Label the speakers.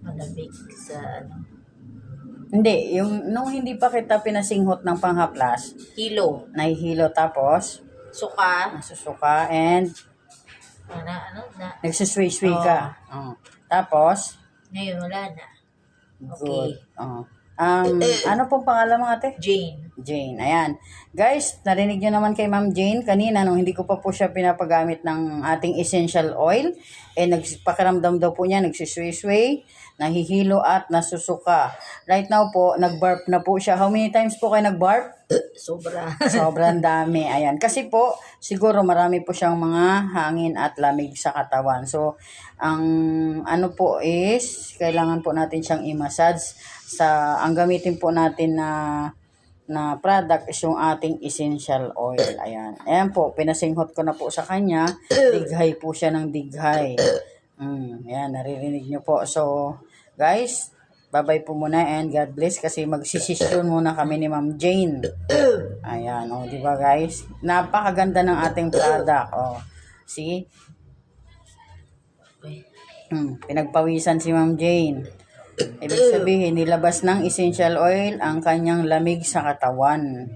Speaker 1: Malamig sa ano.
Speaker 2: Hindi, yung nung hindi pa kita pinasinghot ng panghaplas,
Speaker 1: Hilo.
Speaker 2: nahihilo tapos
Speaker 1: Suka.
Speaker 2: nasusuka and nagsusway-sway ka. Tapos,
Speaker 1: Ngayon, wala na.
Speaker 2: good.
Speaker 1: Okay.
Speaker 2: Ano pong pangalan mo ate?
Speaker 1: Jane.
Speaker 2: Jane. Ayan. Guys, narinig nyo naman kay Ma'am Jane kanina nung hindi ko pa po siya pinapagamit ng ating essential oil. Nagpakiramdam daw po niya, nagsisway-sway, nahihilo at nasusuka. Right now po, nag-barf na po siya. How many times po kayo nag-barf?
Speaker 1: Sobra.
Speaker 2: Sobrang dami. Ayan. Kasi po, siguro marami po siyang mga hangin at lamig sa katawan. So, ang ano po is, kailangan po natin siyang i-massage ang gamitin po natin na product is yung ating essential oil. Ayan. Ayan po, pinasinghot ko na po sa kanya. Dighay po siya ng dighay. Ayan, naririnig nyo po. So, guys, bye-bye po muna and God bless kasi magsisisyon muna kami ni Ma'am Jane. Ayan, di ba guys? Napakaganda ng ating product. See? Pinagpawisan si Ma'am Jane. Ibig sabihin, nilabas ng essential oil ang kanyang lamig sa katawan.